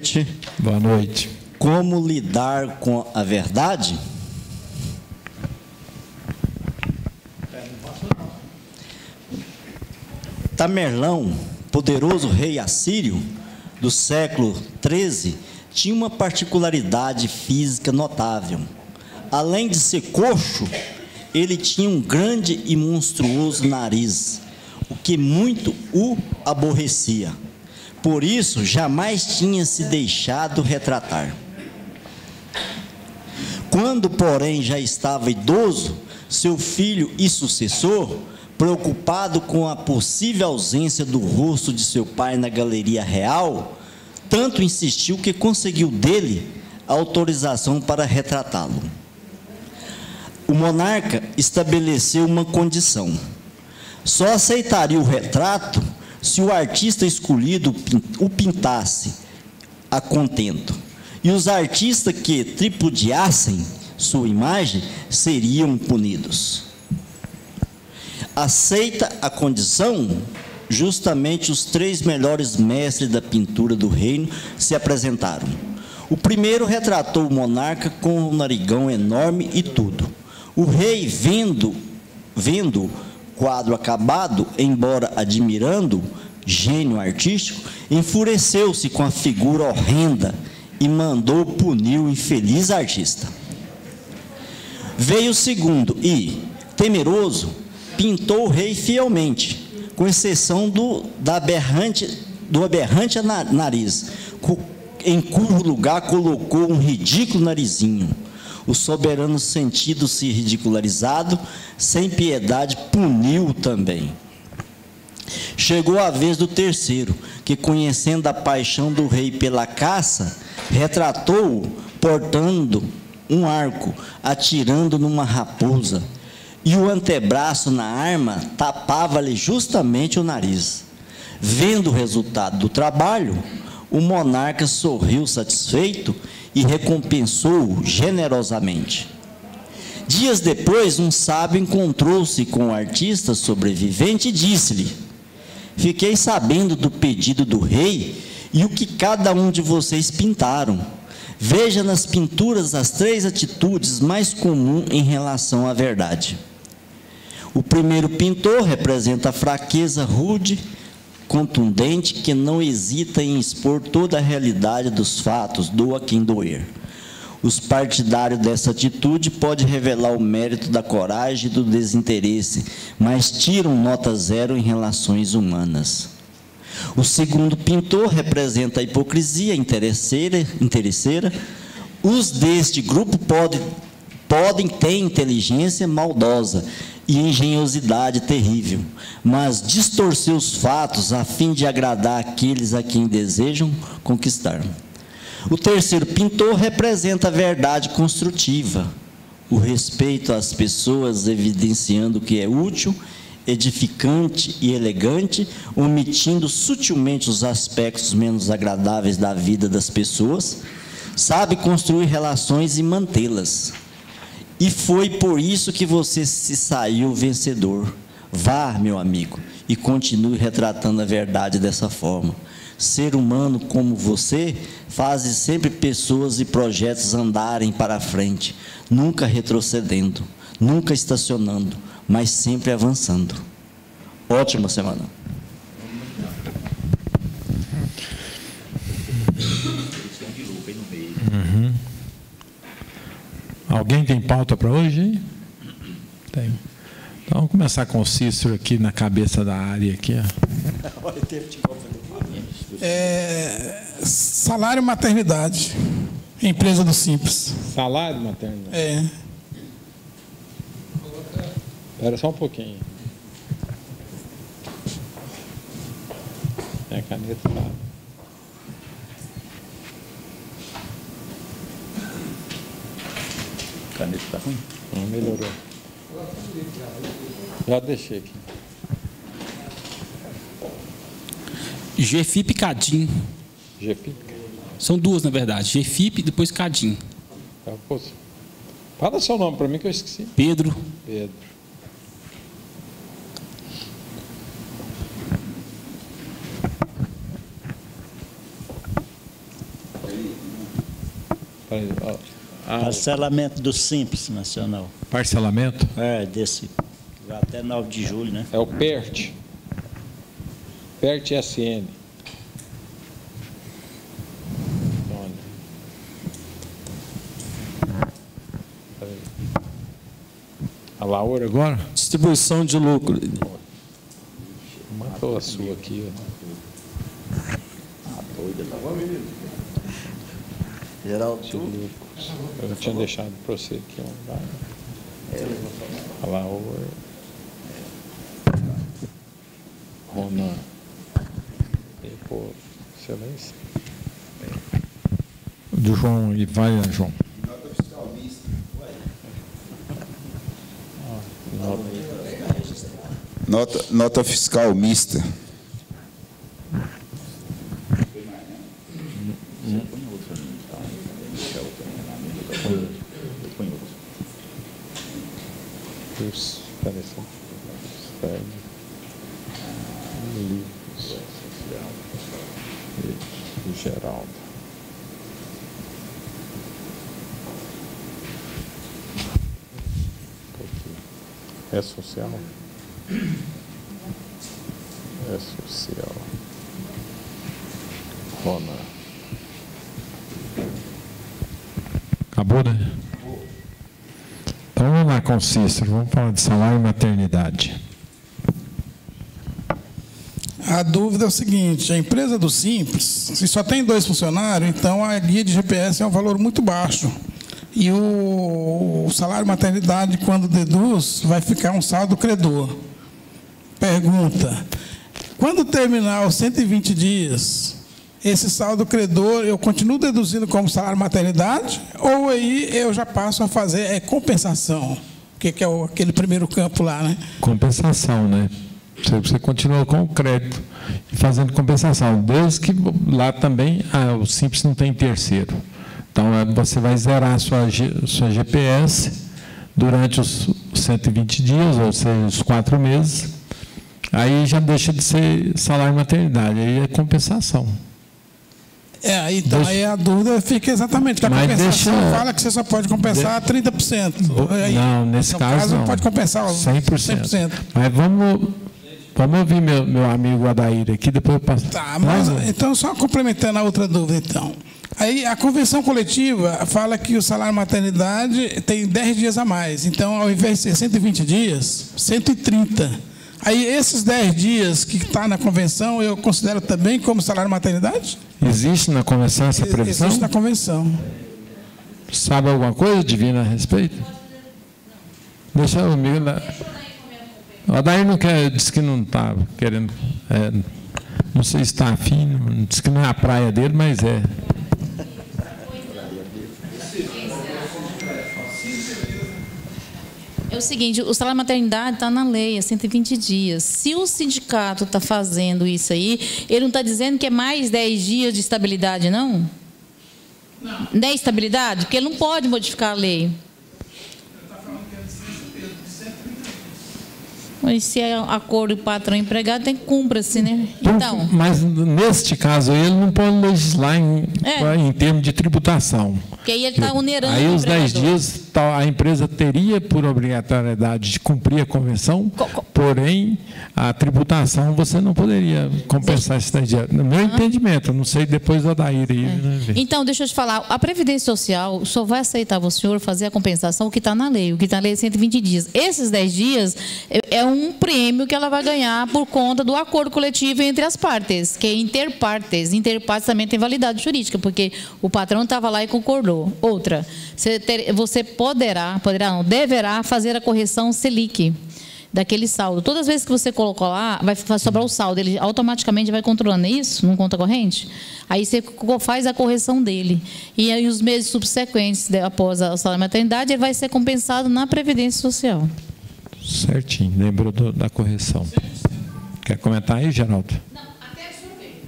noite. Boa noite. Como lidar com a verdade? Tamerlão, poderoso rei assírio do século XIII, tinha uma particularidade física notável. Além de ser coxo, ele tinha um grande e monstruoso nariz, o que muito o aborrecia. Por isso, jamais tinha se deixado retratar. Quando, porém, já estava idoso, seu filho e sucessor, preocupado com a possível ausência do rosto de seu pai na galeria real, tanto insistiu que conseguiu dele a autorização para retratá-lo. O monarca estabeleceu uma condição: só aceitaria o retrato se o artista escolhido o pintasse a contento, e os artistas que tripudiassem sua imagem seriam punidos. Aceita a condição, justamente os 3 melhores mestres da pintura do reino se apresentaram. O primeiro retratou o monarca com um narigão enorme e tudo. O rei, vendo o quadro acabado, embora admirando gênio artístico, enfureceu-se com a figura horrenda e mandou punir o infeliz artista. Veio o segundo e, temeroso, pintou o rei fielmente, com exceção do aberrante nariz, em cujo lugar colocou um ridículo narizinho. O soberano, sentindo-se ridicularizado, sem piedade, puniu-o também. Chegou a vez do terceiro, que, conhecendo a paixão do rei pela caça, retratou-o portando um arco, atirando numa raposa, e o antebraço na arma tapava-lhe justamente o nariz. Vendo o resultado do trabalho, o monarca sorriu satisfeito e recompensou-o generosamente. Dias depois, um sábio encontrou-se com o artista sobrevivente e disse-lhe: fiquei sabendo do pedido do rei e o que cada um de vocês pintaram. Veja nas pinturas as 3 atitudes mais comuns em relação à verdade. O primeiro pintor representa a fraqueza rude, contundente, que não hesita em expor toda a realidade dos fatos, doa quem doer. Os partidários dessa atitude podem revelar o mérito da coragem e do desinteresse, mas tiram nota 0 em relações humanas. O segundo pintor representa a hipocrisia interesseira. Os deste grupo podem ter inteligência maldosa e engenhosidade terrível, mas distorcer os fatos a fim de agradar aqueles a quem desejam conquistar. O terceiro pintor representa a verdade construtiva, o respeito às pessoas, evidenciando o que é útil, edificante e elegante, omitindo sutilmente os aspectos menos agradáveis da vida das pessoas, sabe construir relações e mantê-las. E foi por isso que você se saiu vencedor. Vá, meu amigo, e continue retratando a verdade dessa forma. Ser humano como você faz sempre pessoas e projetos andarem para frente, nunca retrocedendo, nunca estacionando, mas sempre avançando. Ótima semana. Uhum. Alguém tem pauta para hoje? Tem. Então vamos começar com o Cícero aqui na cabeça da área aqui. Salário maternidade. Empresa do Simples. Salário maternidade? Espera só um pouquinho. A caneta lá. A caneta está ruim? Não, melhorou. Já deixei aqui. GFIP e Cadim. GFIP? São 2, na verdade. GFIP e depois Cadim. Fala seu nome para mim que eu esqueci. Pedro. Pedro. Parcelamento do Simples Nacional. Parcelamento? Desse. Vai até 9 de julho, né? É o PERT. PERT SN. A Laura agora? Distribuição de lucro. Matou a sua aqui. Geraldo. Eu tinha deixado para você aqui. A Laura. Ronan. Excelência. Do João e vai, João. Nota fiscal mista. Nota fiscal mista. Geraldo. É social? É social. Rona. Acabou, né? Então vamos lá com o Cícero. Vamos falar de salário e maternidade. A dúvida é o seguinte: a empresa do Simples, se só tem 2 funcionários, então a guia de GPS é um valor muito baixo. E o salário maternidade, quando deduz, vai ficar um saldo credor. Pergunta: quando terminar os 120 dias, esse saldo credor eu continuo deduzindo como salário maternidade, ou aí eu já passo a fazer compensação? Que é aquele primeiro campo lá, né? Compensação, né? Você continua com o crédito e fazendo compensação, desde que lá também o Simples não tem terceiro. Então, você vai zerar a sua GPS durante os 120 dias, ou seja, os 4 meses. Aí já deixa de ser salário maternidade, aí é compensação. Então aí a dúvida fica exatamente, que a compensação fala que você só pode compensar 30%. Não, nesse caso não. Pode compensar 100%. Mas vamos ouvir meu amigo Adair aqui, depois eu passo. Tá, mas então só complementando a outra dúvida, então. Aí a convenção coletiva fala que o salário maternidade tem 10 dias a mais. Então, ao invés de ser 120 dias, 130. Aí esses 10 dias que está na convenção, eu considero também como salário maternidade? Existe na convenção essa previsão? Existe na convenção. Sabe alguma coisa, Divina, a respeito? Deixa o amigo lá. O Adair não quer, disse que não está querendo, não sei se está afim, disse que não é a praia dele, mas é. É o seguinte, o salário maternidade está na lei, é 120 dias. Se o sindicato está fazendo isso aí, ele não está dizendo que é mais 10 dias de estabilidade, não? Não. 10 estabilidade? Porque ele não pode modificar a lei. Mas se é acordo do patrão empregado, tem que cumpra-se, né? Então, mas neste caso ele não pode legislar em termos de tributação. Porque aí ele está onerando. Aí os 10 dias a empresa teria por obrigatoriedade de cumprir a convenção, porém a tributação você não poderia compensar esses 10 dias. No meu entendimento, não sei depois da Adair aí. Então, deixa eu te falar, a Previdência Social só vai aceitar o senhor fazer a compensação o que está na lei. O que está na lei é 120 dias. Esses 10 dias é um prêmio que ela vai ganhar por conta do acordo coletivo entre as partes, que é interpartes. Interpartes também tem validade jurídica, porque o patrão estava lá e concordou. Outra, você deverá fazer a correção Selic daquele saldo. Todas as vezes que você colocou lá, vai sobrar o saldo, ele automaticamente vai controlando, é isso? Não conta corrente? Aí você faz a correção dele. E aí os meses subsequentes, após a salário maternidade, ele vai ser compensado na Previdência Social. Certinho, lembrou da correção. Quer comentar aí, Geraldo? Não, até absorver.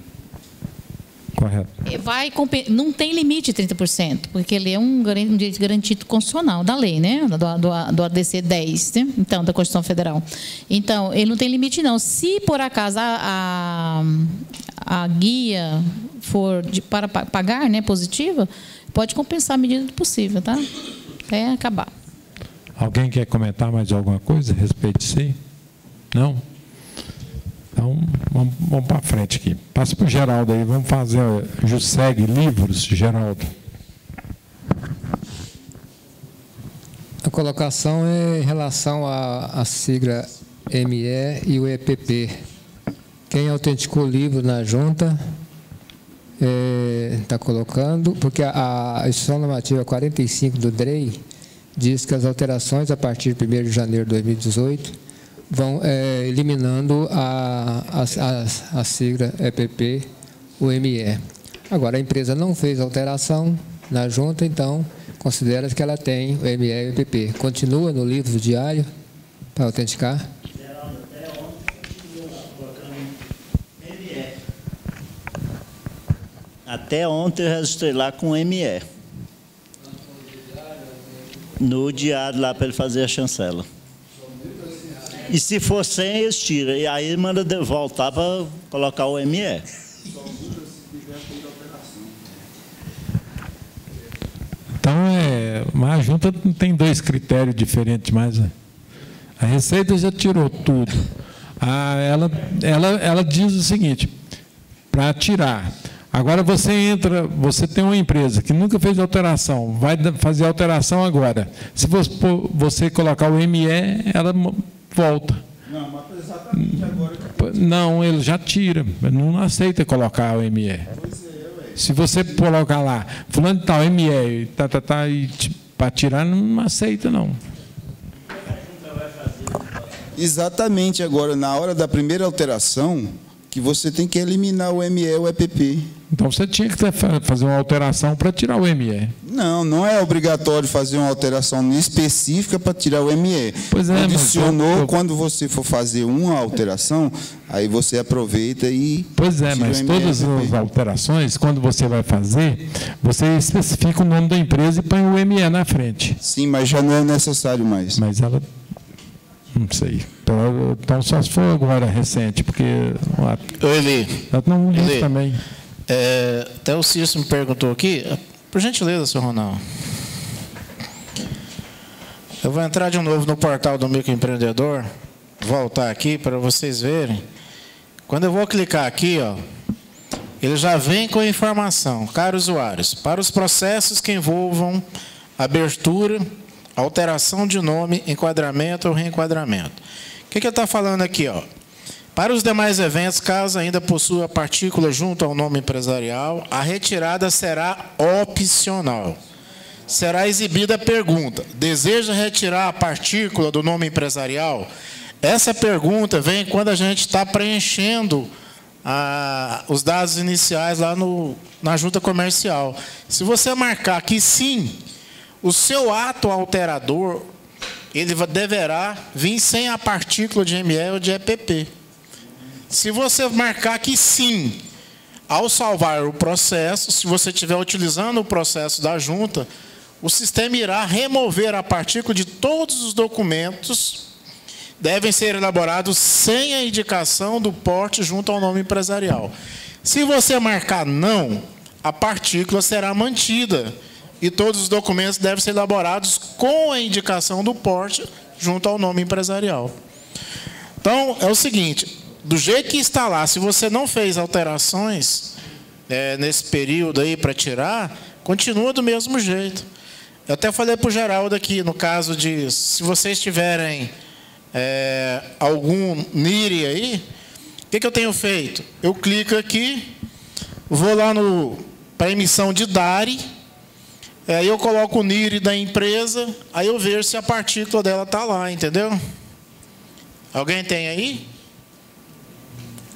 Correto. Não tem limite de 30%, porque ele é um direito garantido constitucional da lei, né? Do ADC 10, né? Então, da Constituição Federal. Então, ele não tem limite, não. Se, por acaso, a guia for para pagar, né, positiva, pode compensar à medida do possível, tá? Até acabar. Alguém quer comentar mais alguma coisa a respeito disso aí? Não? Então, vamos para frente aqui. Passa para o Geraldo aí. Vamos fazer Juseg Livros, Geraldo. A colocação é em relação à sigla ME e o EPP. Quem autenticou o livro na junta está colocando, porque a Instituição Normativa 45 do DREI diz que as alterações a partir de 1º de janeiro de 2018 vão eliminando a sigla EPP, o ME. Agora, a empresa não fez alteração na junta, então considera que ela tem o ME e o EPP. Continua no livro diário para autenticar? Até ontem eu registrei lá com ME. No diário lá para ele fazer a chancela. E se for sem, eles tiram. E aí manda voltar para colocar o ME. Então, mas a junta tem 2 critérios diferentes, mas a Receita já tirou tudo. Ela diz o seguinte, para tirar. Agora você tem uma empresa que nunca fez alteração, vai fazer alteração agora. Se você colocar o ME, ela volta. Não, mas exatamente agora que não, ele já tira. Não aceita colocar o ME. Se você colocar lá, fulano de tal, ME, para tirar, não aceita, não. Exatamente agora, na hora da primeira alteração, que você tem que eliminar o ME e o EPP. Então você tinha que fazer uma alteração para tirar o ME. Não, não é obrigatório fazer uma alteração específica para tirar o ME. Pois é, adicionou, quando você for fazer uma alteração, aí você aproveita e... Pois é, mas todas as alterações, quando você vai fazer, você especifica o nome da empresa e põe o ME na frente. Sim, mas já não é necessário mais. Mas ela... Não sei. Então só se for agora, recente, porque... Eli. Ela não li também. Até o Cício me perguntou aqui, por gentileza, senhor Ronaldo. Eu vou entrar de novo no portal do microempreendedor, voltar aqui para vocês verem. Quando eu vou clicar aqui, ó, ele já vem com a informação, caros usuários, para os processos que envolvam abertura, alteração de nome, enquadramento ou reenquadramento. O que ele está falando aqui, ó? Para os demais eventos, caso ainda possua partícula junto ao nome empresarial, a retirada será opcional. Será exibida a pergunta: deseja retirar a partícula do nome empresarial? Essa pergunta vem quando a gente está preenchendo os dados iniciais lá na junta comercial. Se você marcar que sim, o seu ato alterador, ele deverá vir sem a partícula de ME ou de EPP. Se você marcar que sim, ao salvar o processo, se você estiver utilizando o processo da junta, o sistema irá remover a partícula de todos os documentos, devem ser elaborados sem a indicação do porte junto ao nome empresarial. Se você marcar não, a partícula será mantida e todos os documentos devem ser elaborados com a indicação do porte junto ao nome empresarial. Então, é o seguinte, do jeito que está lá, se você não fez alterações nesse período aí para tirar, continua do mesmo jeito. Eu até falei para o Geraldo aqui, no caso de, se vocês tiverem algum NIRI aí, o que eu tenho feito? Eu clico aqui, vou lá para emissão de DARI, aí eu coloco o NIRI da empresa, aí eu vejo se a partícula dela está lá, entendeu? Alguém tem aí?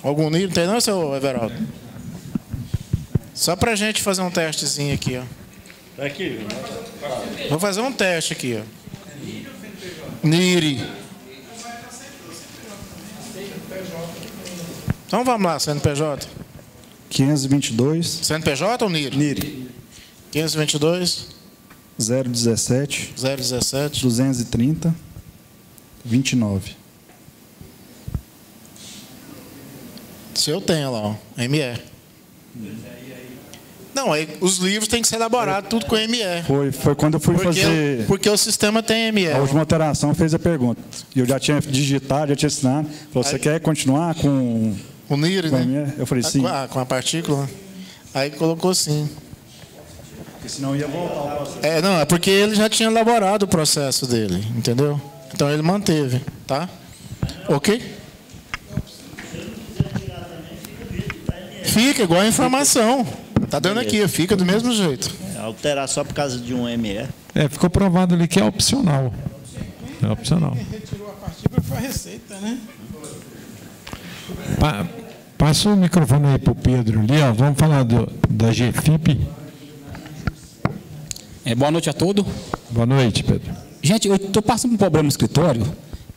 Algum NIRI? Não tem não, seu Everaldo? Só para a gente fazer um testezinho aqui, ó. Aqui. Vou fazer um teste aqui, ó. NIRI. Então vamos lá, CNPJ. 522. CNPJ ou NIRI? NIRI. 522. 017. 017. 230. 29. Se eu tenho lá, ó, ME. Não, aí os livros têm que ser elaborados tudo com ME. Foi quando eu fui fazer... Porque o sistema tem ME. A última alteração fez a pergunta. E eu já tinha digitado, já tinha ensinado. Falou, você quer continuar com... O NIR, com né? ME? Eu falei, sim. Com a partícula. Aí colocou sim. Porque senão ia voltar o processo. Não, é porque ele já tinha elaborado o processo dele, entendeu? Então ele manteve, tá? Ok? Fica igual a informação. Tá dando aqui, fica do mesmo jeito. Alterar só por causa de um ME. Ficou provado ali que é opcional. É opcional. Quem retirou a partícula foi a Receita, né? Passa o microfone aí para o Pedro ali, ó. Vamos falar da GFIP. Boa noite a todos. Boa noite, Pedro. Gente, eu estou passando por um problema no escritório.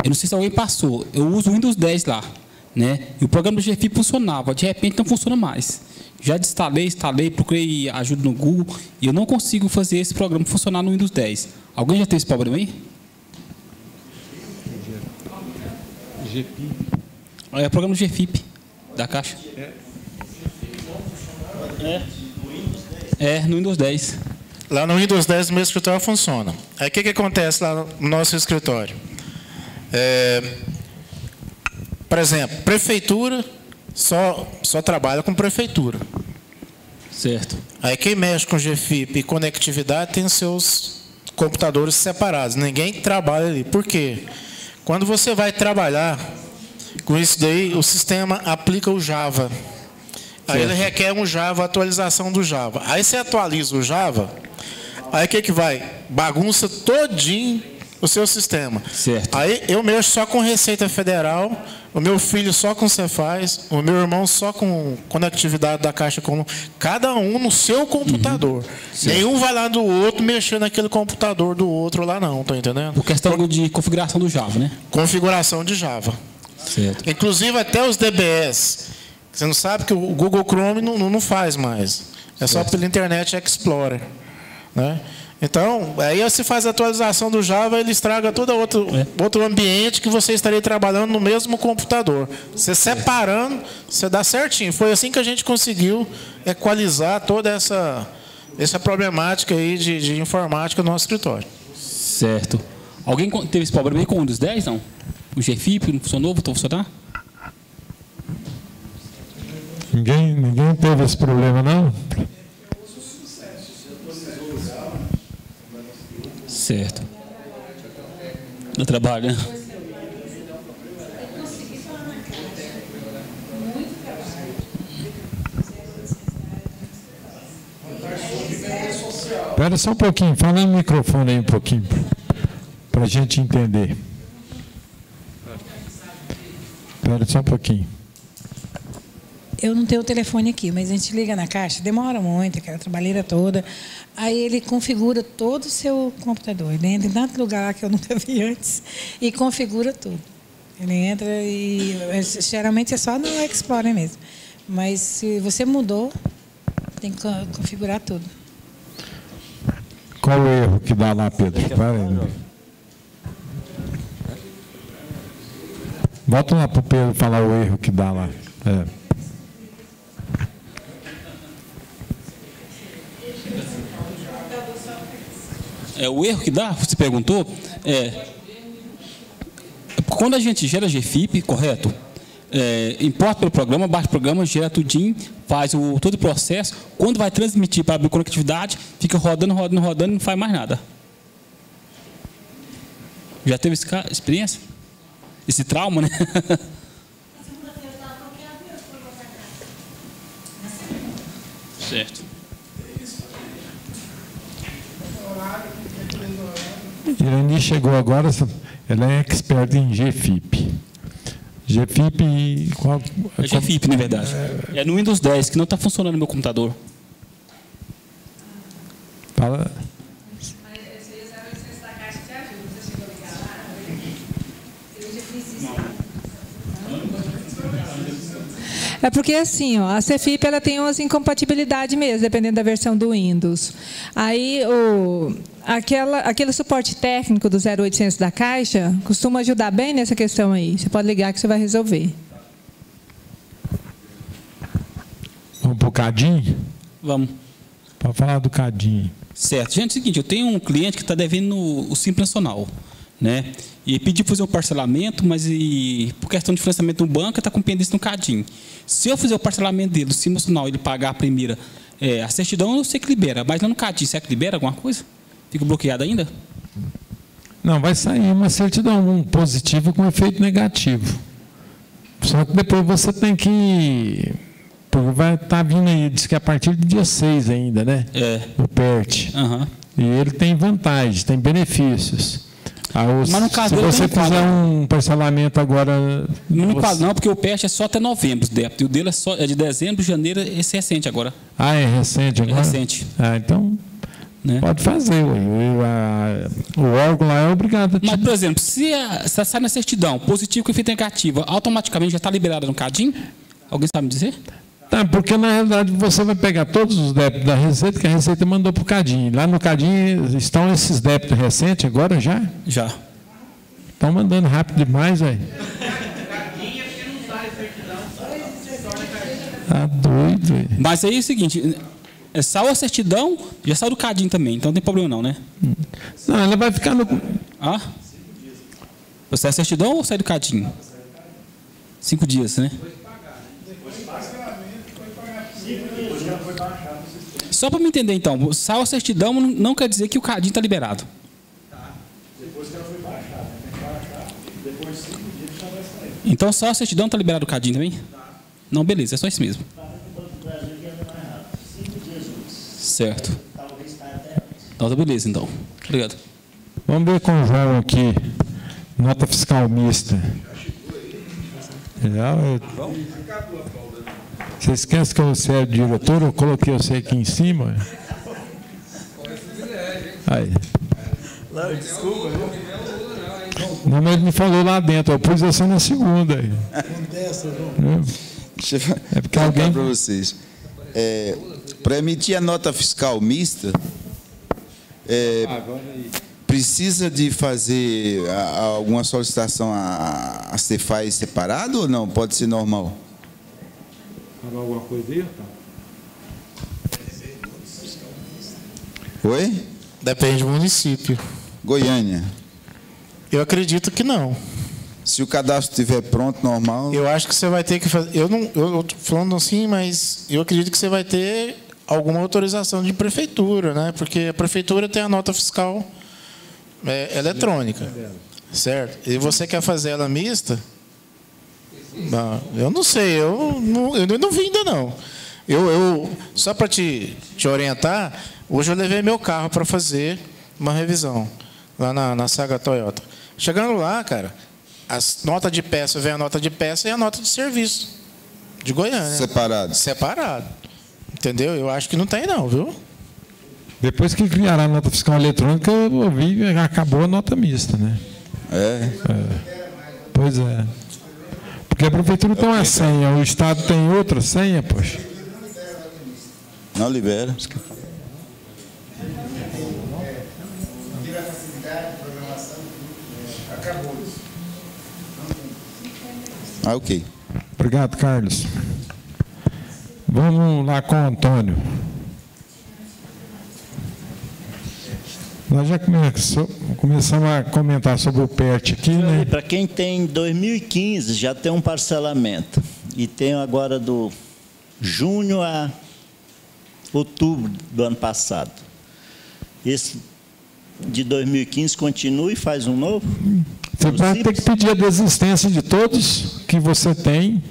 Eu não sei se alguém passou. Eu uso o Windows 10 lá, né? E o programa do GFIP funcionava. De repente não funciona mais. Já instalei, procurei ajuda no Google e eu não consigo fazer esse programa funcionar no Windows 10. Alguém já teve esse problema aí? É o programa do GFIP da Caixa. No Windows 10. Lá no Windows 10 o meu escritório funciona. Aí o que acontece lá no nosso escritório? Por exemplo, prefeitura só trabalha com prefeitura. Certo. Aí quem mexe com GFIP e conectividade tem seus computadores separados. Ninguém trabalha ali. Por quê? Quando você vai trabalhar com isso daí, o sistema aplica o Java. Aí ele requer um Java, atualização do Java. Aí você atualiza o Java, aí o que vai? Bagunça todinho o seu sistema. Certo. Aí eu mexo só com Receita Federal, o meu filho só com Cefaz, o meu irmão só com conectividade da Caixa Comum, cada um no seu computador. Nenhum vai lá do outro mexer naquele computador do outro lá não, tá entendendo? Por questão de configuração do Java, né? Configuração de Java. Certo. Inclusive até os DBS. Você não sabe que o Google Chrome não faz mais. É só pelo Internet Explorer, né? Então, aí você faz a atualização do Java, ele estraga todo outro ambiente que você estaria trabalhando no mesmo computador. Você separando, você dá certinho. Foi assim que a gente conseguiu equalizar toda essa problemática aí de informática no nosso escritório. Certo. Alguém teve esse problema aí com o Windows 10, não? O GFIP não funcionou, voltou a funcionar? Ninguém teve esse problema, não? Certo. No trabalho, né? Espera só um pouquinho, fala no microfone aí um pouquinho, para a gente entender. Espera só um pouquinho. Eu não tenho o telefone aqui, mas a gente liga na Caixa, demora muito, aquela trabalheira toda. Aí ele configura todo o seu computador. Ele entra em tanto lugar lá que eu nunca vi antes e configura tudo. Ele entra e geralmente é só no Explorer mesmo. Mas se você mudou, tem que configurar tudo. Qual o erro que dá lá, Pedro? Volta lá para o Pedro falar o erro que dá lá. O erro que dá, você perguntou, quando a gente gera GFIP, correto? Importa pelo programa, baixa o programa, gera tudinho, faz todo o processo. Quando vai transmitir para abrir conectividade, fica rodando e não faz mais nada. Já teve essa experiência? Esse trauma, né? Certo. Irani chegou agora, ela é expert em GFIP. GFIP... É GFIP, na verdade. É no Windows 10, que não está funcionando no meu computador. Fala... É porque assim, ó, a CFIP ela tem umas incompatibilidades mesmo, dependendo da versão do Windows. Aí aquele suporte técnico do 0800 da Caixa costuma ajudar bem nessa questão aí. Você pode ligar que você vai resolver. Vamos para o Cadinho? Vamos. Pode falar do CADIM. Certo. Gente, é o seguinte, eu tenho um cliente que está devendo o Simples Nacional, né? E pediu para fazer um parcelamento, mas por questão de financiamento no banco, está com pendência no CADIM. Se eu fizer o parcelamento dele, do Simples Nacional, ele pagar a primeira, a certidão, eu sei que libera. Mas lá no CADIM, será que libera alguma coisa? Fica bloqueado ainda? Não, vai sair uma certidão positiva com efeito negativo. Só que depois você tem que... Porque vai estar vindo aí, diz que a partir do dia 6 ainda, né? O PERT. Uhum. E ele tem vantagens, tem benefícios. Mas no caso se dele você fizer um parcelamento agora... No caso não, porque o PERT é só até novembro, e o dele é de dezembro, janeiro, esse é recente agora. Ah, é recente agora? É recente. Ah, então... Né? Pode fazer, o órgão lá é obrigado a Mas, por exemplo, se sai na certidão positivo com efeito negativo, automaticamente já está liberado no CADIM? Alguém sabe me dizer? Tá, porque na realidade você vai pegar todos os débitos da Receita que a Receita mandou para o CADIM. Lá no CADIM estão esses débitos recentes agora já? Já. Estão mandando rápido demais, velho. Tá doido, velho. Mas aí é o seguinte... Saiu a certidão, já saiu do CADIM também, então não tem problema não, né? Não, ela vai ficar no... Ah? Você sai a certidão ou sai do CADIM? 5 dias, né? Só para me entender então, saiu a certidão não quer dizer que o CADIM está liberado. Depois que ela foi baixada, tem que baixar, depois de 5 dias já vai sair. Então só a certidão está liberado do CADIM também? Não, beleza, é só isso mesmo. Certo. Então, beleza, então. Obrigado. Vamos ver com o João aqui. Nota fiscal mista. Você esquece que você é o diretor? Eu coloquei você aqui em cima. Aí. Desculpa, não, mas ele me falou lá dentro. Eu pus você na segunda. É porque alguém para vocês. Para emitir a nota fiscal mista, precisa de fazer alguma solicitação a Cefaz separado ou não? Pode ser normal? Falou alguma coisa aí, tá? Oi? Depende do município. Goiânia. Eu acredito que não. Se o cadastro estiver pronto, normal... Eu acho que você vai ter que fazer... Eu estou falando assim, mas eu acredito que você vai ter alguma autorização de prefeitura, né? Porque a prefeitura tem a nota fiscal eletrônica, certo? E você quer fazer ela mista? Não, eu não sei, eu não vi ainda não. Só para te orientar, hoje eu levei meu carro para fazer uma revisão lá na Saga Toyota. Chegando lá, cara, as notas de peça, vem a nota de peça e a nota de serviço de Goiânia. Separado. Entendeu? Eu acho que não tem não, viu? Depois que criaram a nota fiscal eletrônica, eu ouvi, acabou a nota mista, né? Pois é. Porque a prefeitura tem uma senha, o Estado tem outra senha, poxa. Não libera. Ok. Obrigado, Carlos. Vamos lá com o Antônio. Nós já começamos a comentar sobre o PERT aqui, né? Para quem tem 2015, já tem um parcelamento. E tem agora do junho a outubro do ano passado. Esse de 2015 continua e faz um novo? Você vai ter que pedir a desistência de todos que você tem.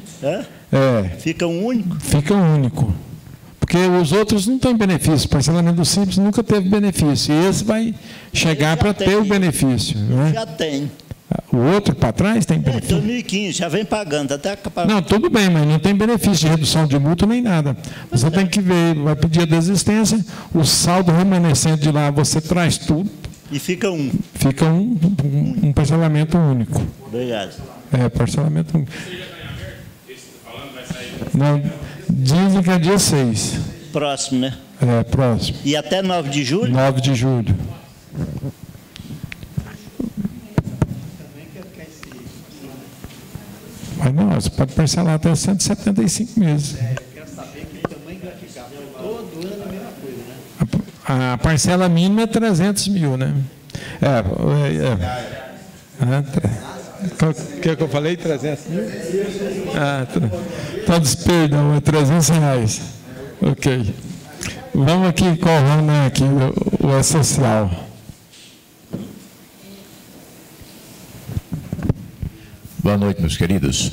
Fica um único? Fica um único. Porque os outros não têm benefício. O parcelamento do Simples nunca teve benefício. E esse vai chegar para ter o benefício. Né? Já tem. O outro para trás tem benefício? 2015, já vem pagando. Até Não, tudo bem, mas não tem benefício de redução de multa nem nada. Você tem que ver, vai pedir a desistência, o saldo remanescente de lá, você traz tudo. E fica um. Fica um parcelamento único. Obrigado. Parcelamento único. Não, dizem que é dia 6. Próximo, né? Próximo. E até 9 de julho? 9 de julho. Mas não, você pode parcelar até 175 meses. Eu quero saber que tamanho gratificado. Todo ano é a mesma coisa, né? A parcela mínima é 300 mil, né? O que eu falei? 300 mil? Todos perdão, é 300 reais. Ok. Vamos aqui com o Ronan, aqui, o E-Social. Boa noite, meus queridos.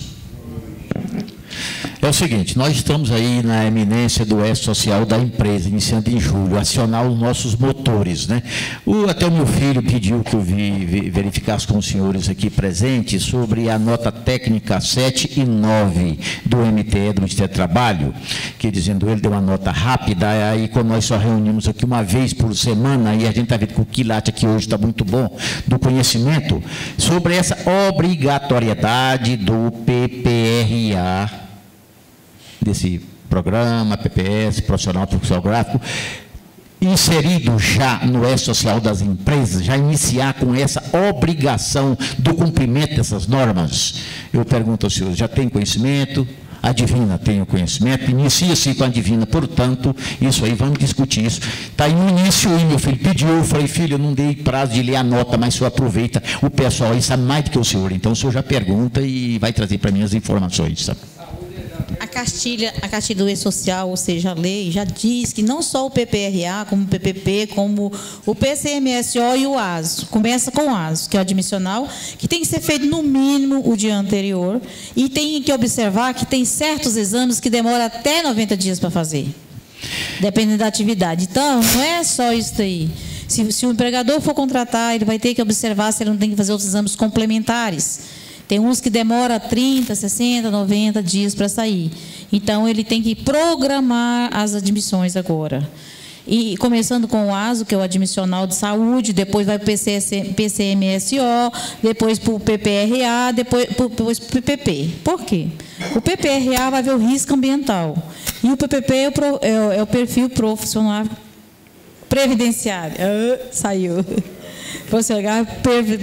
É o seguinte, nós estamos aí na eminência do E-Social da empresa, iniciando em julho, acionar os nossos motores, né? Até o meu filho pediu que eu verificasse com os senhores aqui presentes sobre a nota técnica 7 e 9 do MTE, do Ministério do Trabalho, que dizendo ele deu uma nota rápida, aí quando nós só reunimos aqui uma vez por semana, e a gente está vendo que o quilate aqui hoje está muito bom, do conhecimento, sobre essa obrigatoriedade do PPRA, desse programa, PPS, Profissional Gráfico, inserido já no E-Social das empresas, já iniciar com essa obrigação do cumprimento dessas normas. Eu pergunto aos senhores, já tem conhecimento? A Divina tem o conhecimento, inicia-se com a Divina, portanto, isso aí, vamos discutir isso. Está aí no início, e meu filho pediu, eu falei, filho, eu não dei prazo de ler a nota, mas o senhor aproveita, o pessoal aí sabe mais do que o senhor, então o senhor já pergunta e vai trazer para mim as informações, sabe? A cartilha do E-Social, ou seja, a lei, já diz que não só o PPRA, como o PPP, como o PCMSO e o ASO. Começa com o ASO, que é o admissional, que tem que ser feito no mínimo o dia anterior, e tem que observar que tem certos exames que demoram até 90 dias para fazer, dependendo da atividade. Então, não é só isso aí. Se o empregador for contratar, ele vai ter que observar se ele não tem que fazer outros exames complementares. Tem uns que demoram 30, 60, 90 dias para sair. Então, ele tem que programar as admissões agora. E começando com o ASO, que é o admissional de saúde, depois vai para o PCMSO, depois para o PPRA, depois para o PPP. Por quê? O PPRA vai ver o risco ambiental. E o PPP é o perfil profissional previdenciário. Saiu.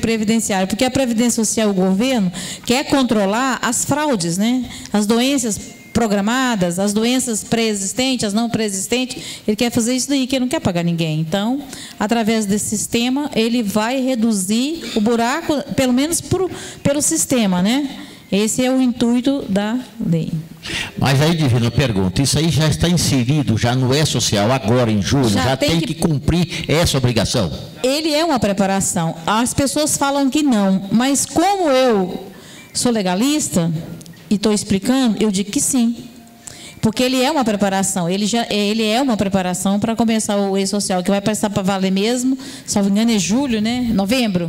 Previdenciário, porque a Previdência Social, o governo, quer controlar as fraudes, né? As doenças programadas, as doenças pré-existentes, as não pré-existentes, ele quer fazer isso daí, que ele não quer pagar ninguém. Então, através desse sistema, ele vai reduzir o buraco, pelo menos pelo sistema, né? Esse é o intuito da lei. Mas aí, Divina, eu pergunto, isso aí já está inserido já no E-Social, agora em julho, já tem que cumprir essa obrigação? Ele é uma preparação. As pessoas falam que não, mas como eu sou legalista e estou explicando, eu digo que sim. Porque ele é uma preparação, ele é uma preparação para começar o E-Social, que vai passar para valer mesmo, se não me engano é julho, né? Novembro.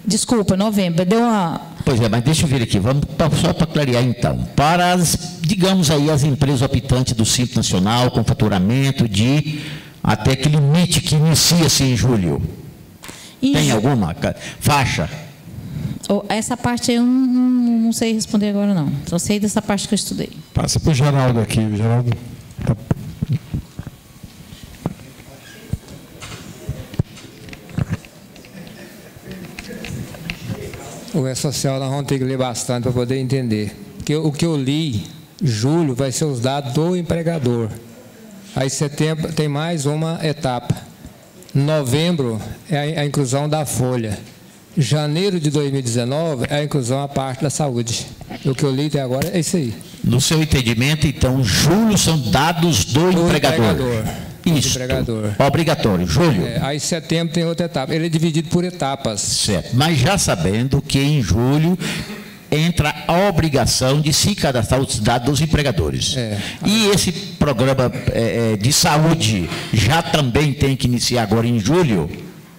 Desculpa, novembro. Deu uma... Pois é, mas deixa eu ver aqui, vamos só para clarear então. Para as, digamos aí, as empresas optantes do Simples Nacional, com faturamento de até que limite que inicia-se em julho. Tem alguma faixa? Essa parte eu não sei responder agora, não. Só sei dessa parte que eu estudei. Passa para o Geraldo aqui. O Geraldo tá... O E-Social nós vamos ter que ler bastante para poder entender. Porque o que eu li, julho, vai ser os dados do empregador. Aí setembro tem mais uma etapa. Novembro é a inclusão da folha. Janeiro de 2019 é a inclusão à parte da saúde. O que eu li até agora é isso aí. No seu entendimento, então, julho são dados do empregador. Isso. Obrigatório, julho. Aí setembro tem outra etapa. Ele é dividido por etapas. Certo. Mas já sabendo que em julho entra a obrigação de se cadastrar os dados dos empregadores. E esse programa de saúde já também tem que iniciar agora em julho?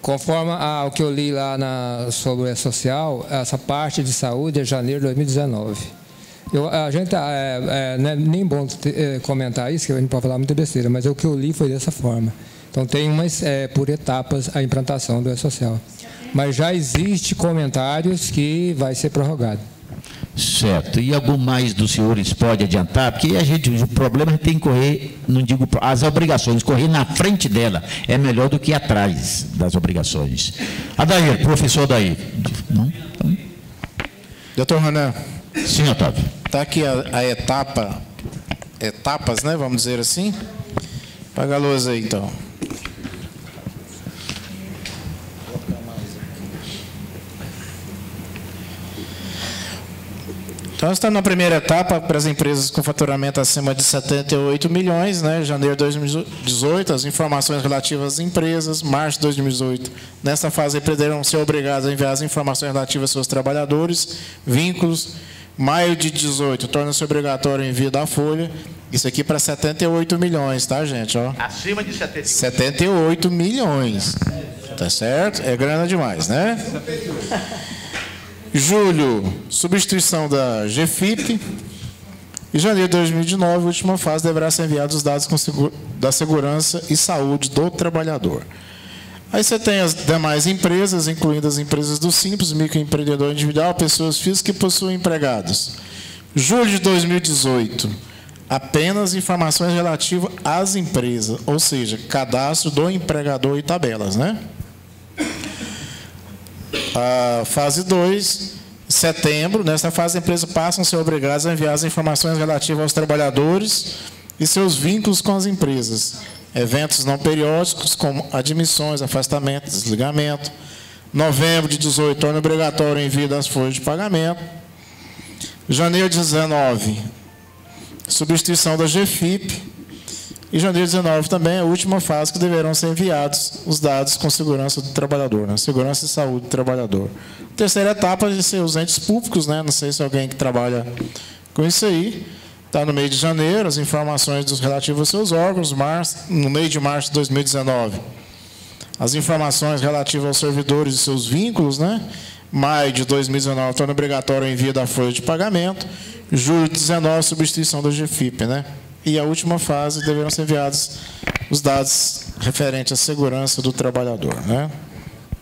Conforme o que eu li lá sobre o E-Social, essa parte de saúde é janeiro de 2019. A gente não é nem bom comentar isso, que a gente pode falar muita besteira, mas o que eu li foi dessa forma. Então tem por etapas a implantação do E-Social. Mas já existe comentários que vai ser prorrogado. Certo. E algum mais dos senhores pode adiantar? Porque o problema é que tem que correr, não digo as obrigações, correr na frente dela é melhor do que atrás das obrigações. Adair, professor Adair. Não? Então... Doutor Ronan. Sim, Otávio. Está aqui a etapas, né, vamos dizer assim. Apaga a luz aí, então. Então, estamos na primeira etapa para as empresas com faturamento acima de 78 milhões, né? Janeiro de 2018, as informações relativas às empresas, março de 2018. Nessa fase, poderão ser obrigados a enviar as informações relativas aos seus trabalhadores, vínculos. Maio de 18, torna-se obrigatório o envio da folha. Isso aqui para 78 milhões, tá, gente? Ó. Acima de 78. 78 milhões. Tá certo? É grana demais, né? Julho, substituição da GFIP. Em janeiro de 2019, última fase, deverá ser enviados os dados da segurança e saúde do trabalhador. Aí você tem as demais empresas, incluindo as empresas do Simples, microempreendedor individual, pessoas físicas que possuem empregados. Julho de 2018, apenas informações relativas às empresas, ou seja, cadastro do empregador e tabelas, né? A fase 2, setembro, nesta fase, as empresas passam a ser obrigadas a enviar as informações relativas aos trabalhadores e seus vínculos com as empresas. Eventos não periódicos, como admissões, afastamento, desligamento. Novembro de 18, torna obrigatório o envio das folhas de pagamento. Janeiro de 19, substituição da GFIP. E janeiro de 19 também é a última fase que deverão ser enviados os dados com segurança do trabalhador, né? Segurança e saúde do trabalhador. Terceira etapa de ser os entes públicos, né? Não sei se alguém que trabalha com isso aí. Está no mês de janeiro, as informações dos relativos aos seus órgãos, no mês de março de 2019. As informações relativas aos servidores e seus vínculos, né? Maio de 2019, torna obrigatório o envio da folha de pagamento. Julho de 2019, substituição da GFIP, né? E a última fase, deverão ser enviados os dados referentes à segurança do trabalhador, né?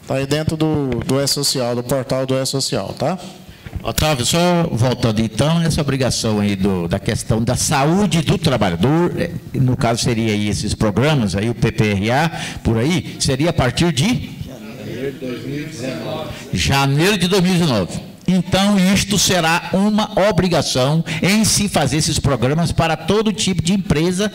Está aí dentro do E-Social, do portal do E-Social, tá? Otávio, só voltando então, essa obrigação aí da questão da saúde do trabalhador, no caso seria aí esses programas, aí o PPRA, por aí, seria a partir de? Janeiro de 2019. Janeiro de 2019. Então, isto será uma obrigação em se fazer esses programas para todo tipo de empresa,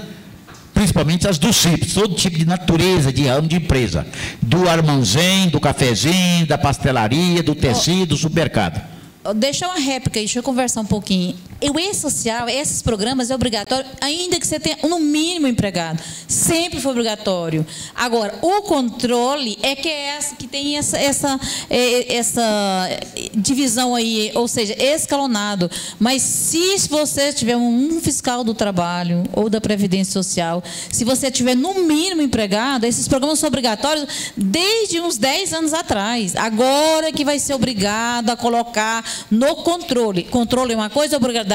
principalmente as do Simples, todo tipo de natureza, de ramo de empresa, do armazém, do cafezinho, da pastelaria, do tecido, do supermercado. Deixa uma réplica aí, deixa eu conversar um pouquinho. O E-Social, esses programas é obrigatório, ainda que você tenha no mínimo empregado. Sempre foi obrigatório. Agora, o controle é que tem essa divisão aí, ou seja, escalonado. Mas se você tiver um fiscal do trabalho ou da Previdência Social, se você tiver no mínimo empregado, esses programas são obrigatórios desde uns 10 anos atrás. Agora que vai ser obrigado a colocar no controle. Controle é uma coisa, obrigatoriedade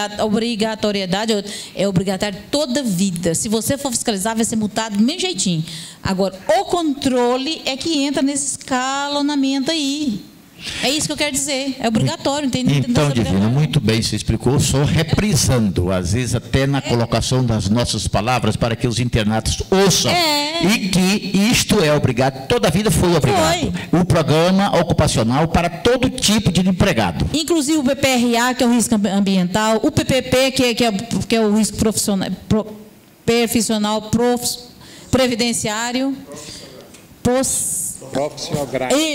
é obrigatório toda a vida. Se você for fiscalizar, vai ser multado do mesmo jeitinho. Agora, o controle é que entra nesse escalonamento aí. É isso que eu quero dizer. É obrigatório, entendeu? Então, Divina, muito bem, você explicou, só reprisando, às vezes até na colocação das nossas palavras, para que os internatos ouçam. E que isto é obrigado, toda a vida foi obrigado. O programa ocupacional para todo tipo de empregado. Inclusive o PPRA, que é o risco ambiental, o PPP, que é o risco profissional, previdenciário,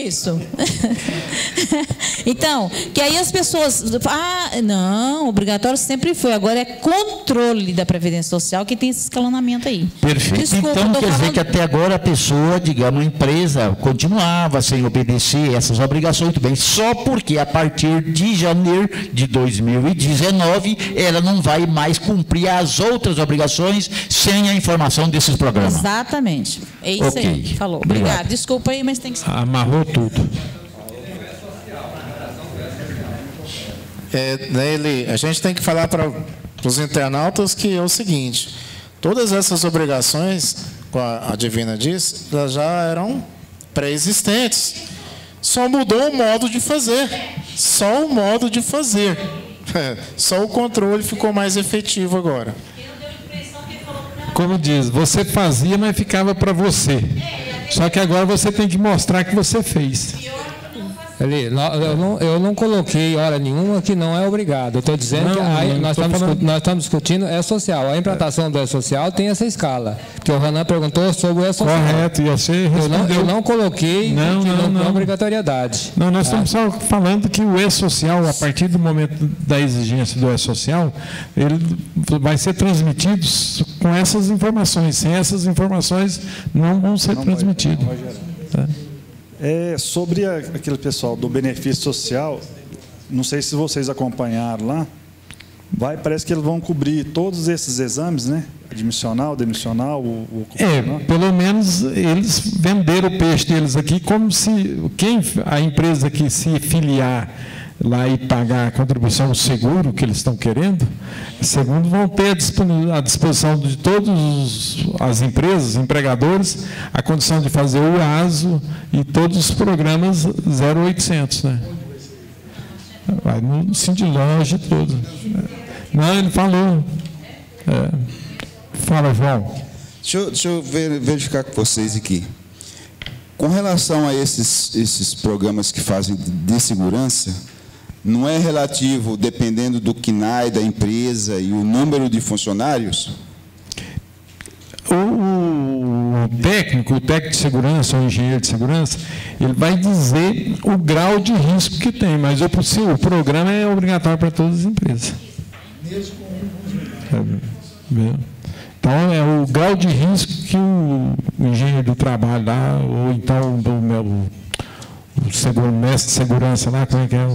isso. Então, que aí as pessoas... não, obrigatório sempre foi. Agora é controle da Previdência Social que tem esse escalonamento aí. Perfeito. Desculpa, então, quer dizer que até agora a pessoa, digamos, a empresa continuava sem obedecer essas obrigações, muito bem, só porque a partir de janeiro de 2019 ela não vai mais cumprir as outras obrigações sem a informação desses programas. Exatamente. É isso aí. Falou. Obrigado. Desculpa aí, mas tem que ser. Amarrou tudo. A gente tem que falar para os internautas que é o seguinte: todas essas obrigações, como a Divina disse, elas já eram pré-existentes. Só mudou o modo de fazer. Só o modo de fazer. Só o controle ficou mais efetivo agora. Como diz, você fazia, mas ficava para você. Só que agora você tem que mostrar que você fez. Ali, eu não coloquei hora nenhuma que não é obrigado. Eu estou dizendo que nós estamos discutindo social. A implantação do E-Social tem essa escala. Porque o Renan perguntou sobre o E-Social. Correto, e você respondeu. Eu não coloquei não obrigatoriedade. Não, nós estamos só falando que o E-Social, a partir do momento da exigência do E-Social, ele vai ser transmitido com essas informações. Sem essas informações, não vão ser transmitidos. Sobre aquele pessoal do benefício social, não sei se vocês acompanharam lá, parece que eles vão cobrir todos esses exames, né? Admissional, demissional, o pelo menos eles venderam o peixe deles aqui como se a empresa que se filiar lá e pagar a contribuição, o seguro que eles estão querendo, segundo vão ter à disposição de todas as empresas, empregadores, a condição de fazer o ASO e todos os programas 0800, né? Vai no Sindilonge todo. Não, ele falou. Fala, João. Deixa eu verificar com vocês aqui. Com relação a esses programas que fazem de segurança, não é relativo, dependendo do KNAI da empresa e o número de funcionários? O técnico de segurança, o engenheiro de segurança, ele vai dizer o grau de risco que tem, mas o programa é obrigatório para todas as empresas. Mesmo com então, é o grau de risco que o engenheiro do trabalho lá, ou então o mestre de segurança lá, como é que é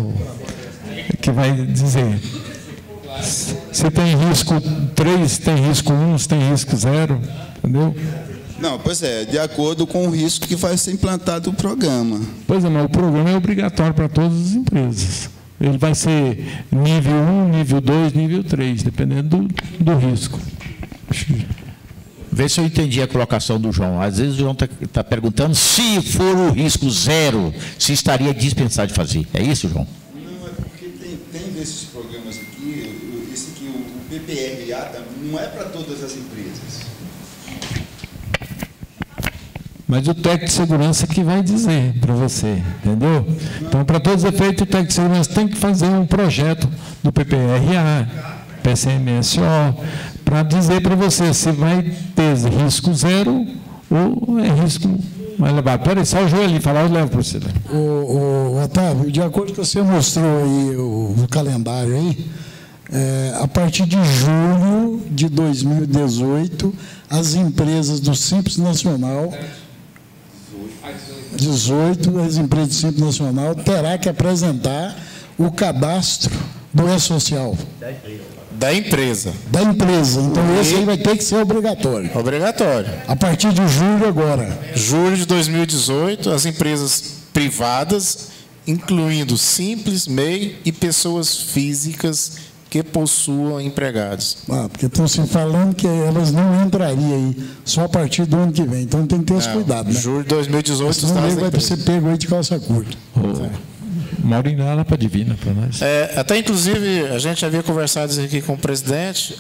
que vai dizer? Se tem risco 3, se tem risco 1, se tem risco 0, entendeu? Não, pois é, de acordo com o risco que vai ser implantado o programa. Pois é, mas o programa é obrigatório para todas as empresas. Ele vai ser nível 1, nível 2, nível 3, dependendo do risco. Vê se eu entendi a colocação do João. Às vezes o João está perguntando se for o risco 0, se estaria dispensado de fazer. É isso, João? Não, é porque tem desses programas aqui, esse aqui, o PPRA, não é para todas as empresas. Mas o técnico de segurança que vai dizer para você, entendeu? Então, para todos os efeitos, o técnico de segurança tem que fazer um projeto do PPRA, PCMSO, para dizer para você se vai ter risco 0 ou é risco mais elevado. Peraí, só o João ali falar, eu levo para você. Otávio, de acordo com o que você mostrou aí, o calendário aí, a partir de julho de 2018, as empresas do Simples Nacional, 18, as empresas do Simples Nacional terá que apresentar o cadastro do E-Social. Da empresa. Da empresa. Então, esse aí vai ter que ser obrigatório. Obrigatório. A partir de julho agora. Julho de 2018, as empresas privadas, incluindo Simples, MEI e pessoas físicas que possuam empregados. Porque estão se falando que elas não entrariam aí só a partir do ano que vem. Então, tem que ter esse cuidado, né? Julho de 2018, senão vai ser pego aí de calça curta. Maurinho lá para Divina, para nós. Até, inclusive, a gente havia conversado isso aqui com o presidente.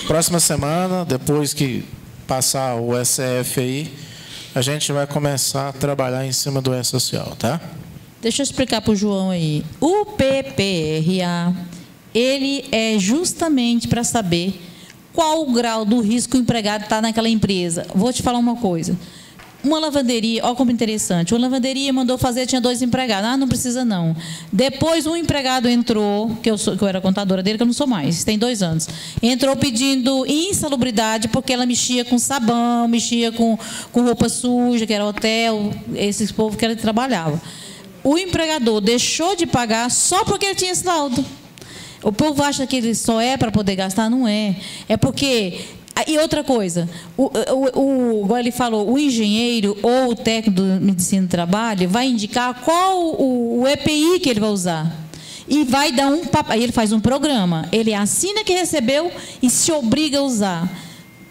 Próxima semana, depois que passar o SF aí, a gente vai começar a trabalhar em cima do E-Social, tá? Deixa eu explicar para o João aí. O PPRA, ele é justamente para saber qual o grau do risco que o empregado está naquela empresa. Vou te falar uma coisa. Uma lavanderia, olha como interessante, uma lavanderia mandou fazer, tinha 2 empregados. Não precisa não. Depois um empregado entrou, que eu era contadora dele, que eu não sou mais, tem 2 anos. Entrou pedindo insalubridade, porque ela mexia com sabão, mexia com roupa suja, que era hotel, esses povos que ele trabalhava. O empregador deixou de pagar só porque ele tinha esse laudo. O povo acha que ele só é para poder gastar, não é. É porque... E outra coisa, igual ele falou, o engenheiro ou o técnico de medicina do trabalho vai indicar qual o EPI que ele vai usar. E vai dar aí ele faz um programa, ele assina que recebeu e se obriga a usar.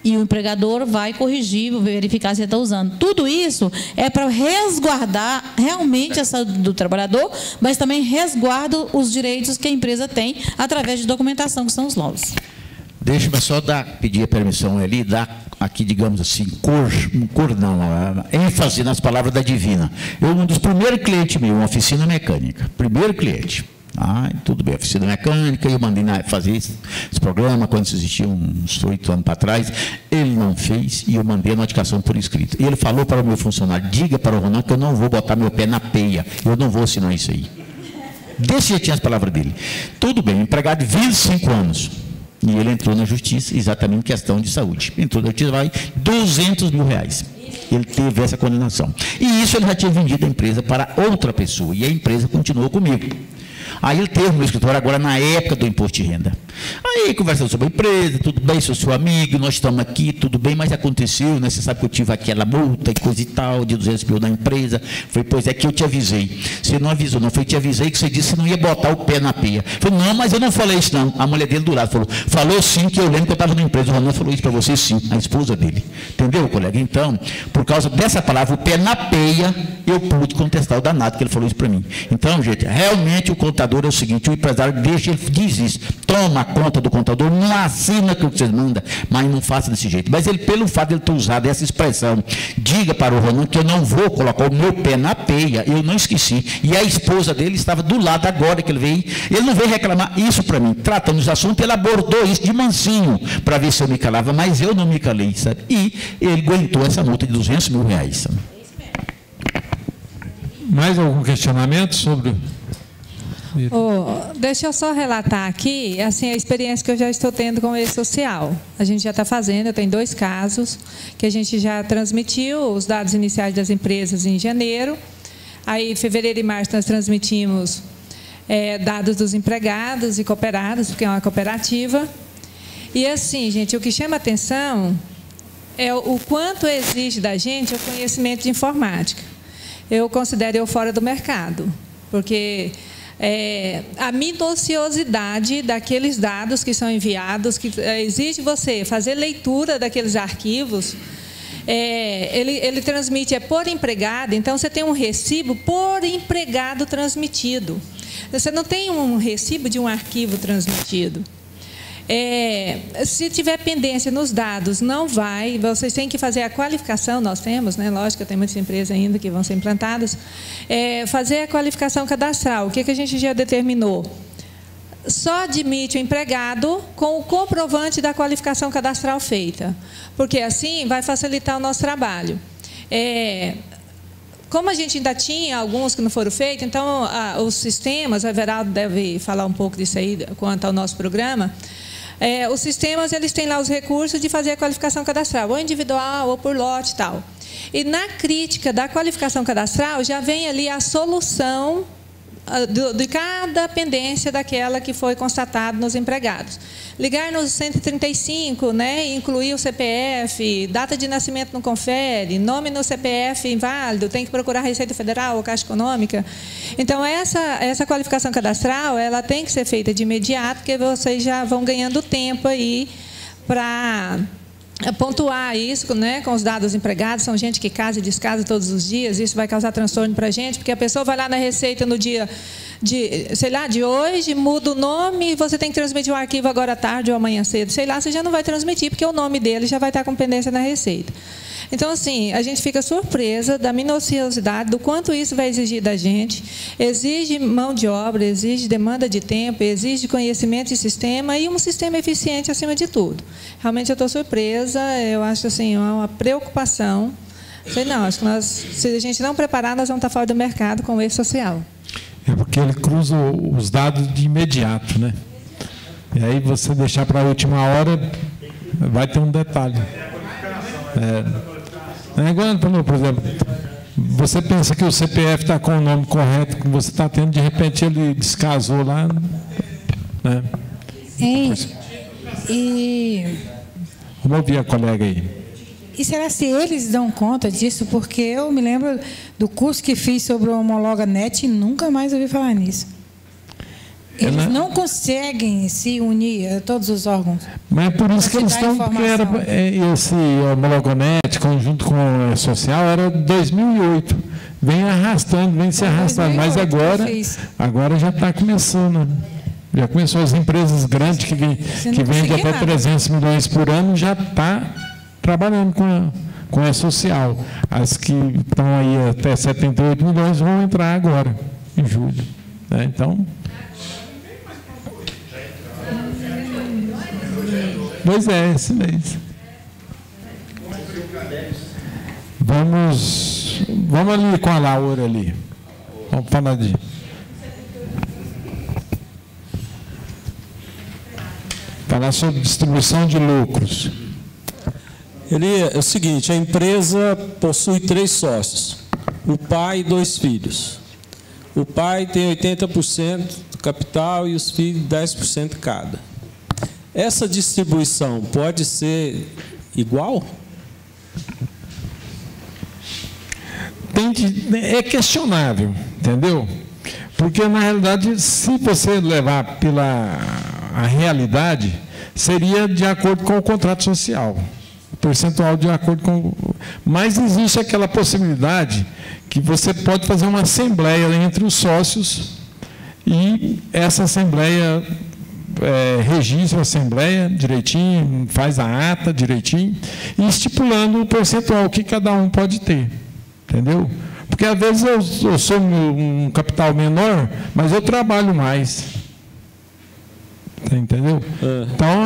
E o empregador vai corrigir, verificar se ele está usando. Tudo isso é para resguardar realmente a saúde do trabalhador, mas também resguarda os direitos que a empresa tem através de documentação, que são os laudos. Deixa-me só pedir a permissão ali, dar aqui, digamos assim, ênfase nas palavras da Divina. Eu, um dos primeiros clientes meus, uma oficina mecânica, primeiro cliente. Tudo bem, oficina mecânica, eu mandei fazer esse programa, quando isso existia uns 8 anos para trás, ele não fez e eu mandei a notificação por escrito. E ele falou para o meu funcionário, diga para o Ronan que eu não vou botar meu pé na peia, eu não vou assinar isso aí. Desse jeitinho as palavras dele. Tudo bem, empregado de 25 anos. E ele entrou na justiça, exatamente em questão de saúde. Entrou na justiça, vai R$200 mil. Ele teve essa condenação. E isso ele já tinha vendido a empresa para outra pessoa, e a empresa continuou comigo. Aí ele teve no meu escritório agora na época do imposto de renda. Aí conversando sobre a empresa, tudo bem, sou seu amigo, nós estamos aqui, tudo bem, mas aconteceu, né? Você sabe que eu tive aquela multa e coisa e tal, de R$200 mil na empresa. Foi, pois é que eu te avisei. Você não avisou, não foi, te avisei que você disse que não ia botar o pé na peia. Falei, não, mas eu não falei isso não. A mulher dele do lado falou sim, que eu lembro que eu estava na empresa. O Ronan falou isso para você sim, a esposa dele. Entendeu, colega? Então, por causa dessa palavra, o pé na peia, eu pude contestar o danado que ele falou isso para mim. Então, gente, realmente o contador é o seguinte, o empresário deixa, ele diz isso, toma conta do contador, não assina aquilo que vocês mandam, mas não faça desse jeito. Mas ele, pelo fato de ele ter usado essa expressão, diga para o Ronan que eu não vou colocar o meu pé na peia, eu não esqueci. E a esposa dele estava do lado agora que ele veio, ele não veio reclamar isso para mim. Tratando os assuntos, ele abordou isso de mansinho, para ver se eu me calava, mas eu não me calei, sabe? E ele aguentou essa multa de R$200 mil, sabe? Mais algum questionamento sobre... Deixa eu só relatar aqui assim, a experiência que eu já estou tendo com o E-Social. A gente já está fazendo, eu tenho 2 casos, que a gente já transmitiu os dados iniciais das empresas em janeiro. Aí, em fevereiro e março, nós transmitimos dados dos empregados e cooperados, porque é uma cooperativa. E assim, gente, o que chama atenção é o quanto exige da gente o conhecimento de informática. Eu considero eu fora do mercado, porque... a minuciosidade daqueles dados que são enviados, que exige você fazer leitura daqueles arquivos, ele transmite por empregado, então você tem um recibo por empregado transmitido. Você não tem um recibo de um arquivo transmitido. Se tiver pendência nos dados, não vai, vocês têm que fazer a qualificação, nós temos, né? Lógico, tem muitas empresas ainda que vão ser implantadas, fazer a qualificação cadastral. O que a gente já determinou? Só admite o empregado com o comprovante da qualificação cadastral feita, porque assim vai facilitar o nosso trabalho. Como a gente ainda tinha alguns que não foram feitos, então os sistemas, o Everaldo deve falar um pouco disso aí quanto ao nosso programa. Os sistemas, eles têm lá os recursos de fazer a qualificação cadastral, ou individual, ou por lote e tal. E na crítica da qualificação cadastral, já vem ali a solução de cada pendência daquela que foi constatada nos empregados. Ligar no 135, né, incluir o CPF, data de nascimento não confere, nome no CPF inválido, tem que procurar a Receita Federal ou Caixa Econômica. Então, essa qualificação cadastral, ela tem que ser feita de imediato, porque vocês já vão ganhando tempo aí para pontuar isso, né, com os dados empregados. São gente que casa e descasa todos os dias, isso vai causar transtorno para a gente, porque a pessoa vai lá na Receita no dia de hoje, muda o nome, e você tem que transmitir um arquivo agora à tarde ou amanhã cedo, sei lá, você já não vai transmitir, porque o nome dele já vai estar com pendência na Receita. Então, assim, a gente fica surpresa da minuciosidade, do quanto isso vai exigir da gente. Exige mão de obra, exige demanda de tempo, exige conhecimento de sistema e um sistema eficiente acima de tudo. Realmente eu estou surpresa, eu acho assim, uma preocupação. Sei não, acho que se a gente não preparar, nós vamos estar fora do mercado com o E-Social. Porque ele cruza os dados de imediato, né? E aí você deixar para a última hora, vai ter um detalhe. Por exemplo, você pensa que o CPF está com o nome correto que você está tendo, de repente ele descasou lá, né? Vamos ouvir a colega aí. E será se eles dão conta disso? Porque eu me lembro do curso que fiz sobre o Homologa.net e nunca mais ouvi falar nisso. Eles não conseguem se unir a todos os órgãos. Mas é por isso que eles estão, porque esse Homologa.net, conjunto com o social, era 2008. Vem arrastando, vem se arrastando. Mas agora já está começando. Já começou as empresas grandes que vendem até 300 milhões por ano, já está trabalhando com a social. As que estão aí até 78 milhões vão entrar agora, em julho. Né? Então... Pois é, esse mês. Vamos ali com a Laura ali. Vamos falar de... Falar sobre distribuição de lucros. É o seguinte, a empresa possui 3 sócios, o pai e 2 filhos. O pai tem 80% do capital e os filhos 10% cada. Essa distribuição pode ser igual? É questionável, entendeu? Porque, na realidade, se você levar pela a realidade, seria de acordo com o contrato social. Percentual de acordo com... Mas existe aquela possibilidade que você pode fazer uma assembleia entre os sócios e essa assembleia registra a assembleia direitinho, faz a ata direitinho e estipulando o percentual que cada um pode ter. Entendeu? Porque às vezes eu sou um capital menor, mas eu trabalho mais. Entendeu? Então,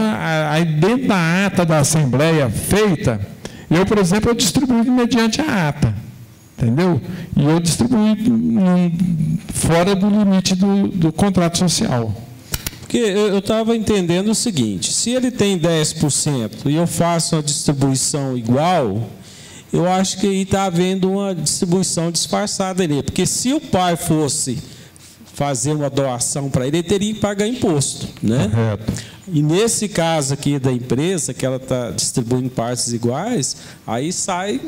aí dentro da ata da assembleia feita, eu, por exemplo, eu distribuo mediante a ata. Entendeu? E eu distribuo fora do limite do contrato social. Porque eu estava entendendo o seguinte, se ele tem 10% e eu faço uma distribuição igual, eu acho que aí está havendo uma distribuição disfarçada ali. Porque se o pai fosse fazer uma doação para ele, ele teria que pagar imposto, né? Correto. E nesse caso aqui da empresa, que ela está distribuindo partes iguais, aí sai,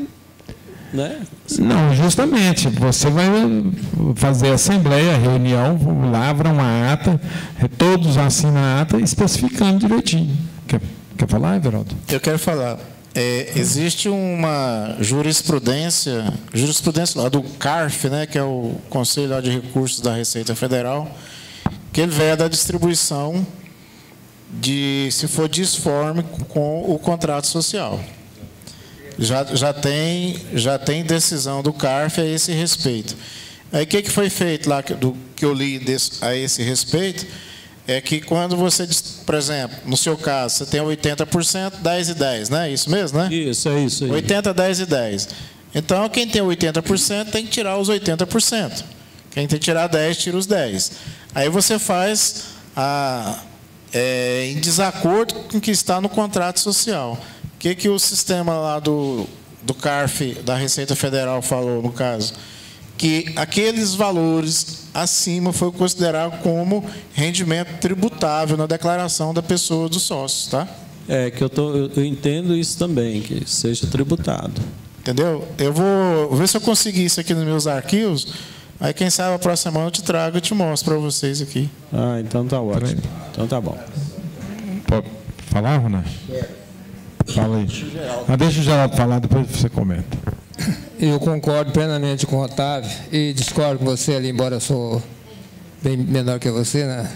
né? Não, justamente, você vai fazer assembleia, reunião, lavra uma ata, todos assinam a ata especificando direitinho. Quer falar, Everaldo? Eu quero falar. Existe uma jurisprudência lá do CARF, né, que é o Conselho de Recursos da Receita Federal, que ele vê da distribuição se for disforme com o contrato social. Já tem decisão do CARF a esse respeito. Aí o que foi feito lá, que eu li a esse respeito, é que quando você, por exemplo, no seu caso, você tem 80%, 10 e 10, né? Isso mesmo, né? Isso, é isso aí. 80, 10 e 10. Então, quem tem 80% tem que tirar os 80%. Quem tem que tirar 10, tira os 10. Aí você faz em desacordo com o que está no contrato social. O que o sistema lá do CARF, da Receita Federal, falou, no caso? Que aqueles valores acima foi considerado como rendimento tributável na declaração da pessoa dos sócios, tá? Eu entendo isso também, que seja tributado. Entendeu? Eu vou ver se eu conseguir isso aqui nos meus arquivos, aí quem sabe a próxima semana eu te trago e te mostro para vocês aqui. Então tá ótimo. Então tá bom. Pode falar, Rona? Fala aí. Deixa o Geraldo falar, depois você comenta. Eu concordo plenamente com o Otávio e discordo com você ali, embora eu sou bem menor que você, né?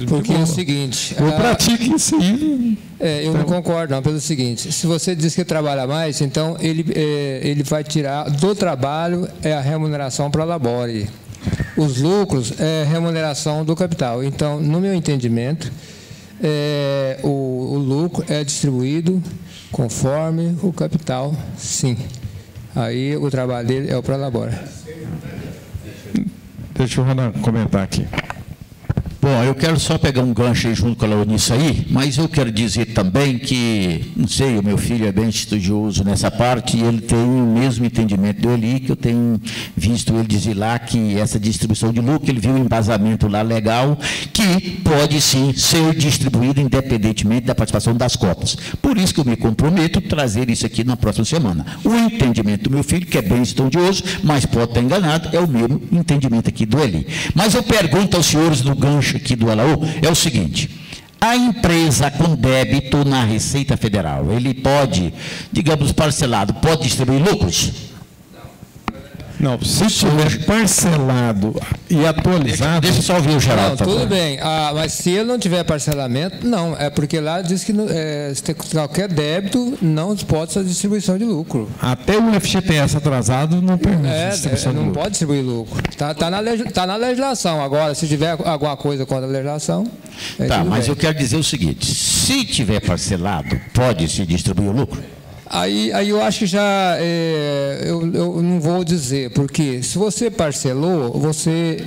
Porque é o seguinte... Eu pratico isso aí. Eu não concordo, não, pelo seguinte, se você diz que trabalha mais, então ele vai tirar do trabalho a remuneração para a labore. Os lucros é remuneração do capital. Então, no meu entendimento, o lucro é distribuído conforme o capital, sim. Aí o trabalho dele é o prolabora. Deixa o Ronan comentar aqui. Bom, eu quero só pegar um gancho aí junto com a Leonice aí, mas eu quero dizer também que, não sei, o meu filho é bem estudioso nessa parte e ele tem o mesmo entendimento do Eli, que eu tenho visto ele dizer lá que essa distribuição de lucro, ele viu um embasamento lá legal, que pode sim ser distribuído independentemente da participação das cotas. Por isso que eu me comprometo a trazer isso aqui na próxima semana. O entendimento do meu filho, que é bem estudioso, mas pode estar enganado, é o mesmo entendimento aqui do Eli. Mas eu pergunto aos senhores do gancho aqui do Alaú, é o seguinte: a empresa com débito na Receita Federal, ele pode, digamos, parcelado, pode distribuir lucros? Não, se estiver parcelado e atualizado... Deixa eu só ouvir o Geraldo. Não, tudo bem. Mas se ele não tiver parcelamento, não. É porque lá diz que se tem qualquer débito, não pode ser distribuição de lucro. Até o FGTS atrasado não permite distribuição de não lucro. pode distribuir lucro. Tá na legislação. Agora, se tiver alguma coisa contra a legislação... Tá, mas eu quero dizer o seguinte, se tiver parcelado, pode se distribuir o lucro? Aí eu acho que já, eu não vou dizer, porque se você parcelou, você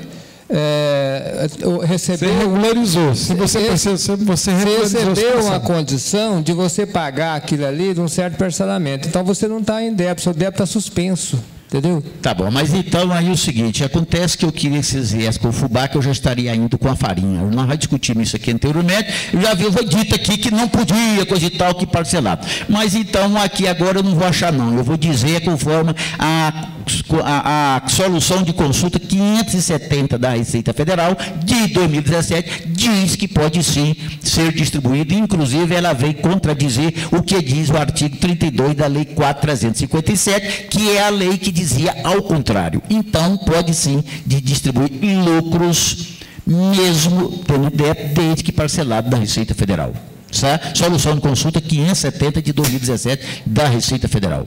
recebeu... Você regularizou. Se você parcelou, você regularizou. Você recebeu uma condição de você pagar aquilo ali de um certo parcelamento. Então você não está em débito, seu débito está suspenso. Entendeu? Tá bom, mas então aí o seguinte, acontece que eu queria que vocês viessem com o fubá, que eu já estaria indo com a farinha. Nós já discutimos isso aqui anteriormente, eu já vi, foi dito aqui que não podia, coisa e tal, que parcelado. Mas então aqui agora eu não vou achar não, eu vou dizer conforme a solução de consulta 570 da Receita Federal de 2017 diz que pode sim ser distribuído, inclusive ela veio contradizer o que diz o artigo 32 da Lei 4.357, que é a lei que dizia ao contrário. Então pode sim de distribuir lucros mesmo pelo débito, desde que parcelado da Receita Federal. Certo? Solução de consulta 570 de 2017 da Receita Federal.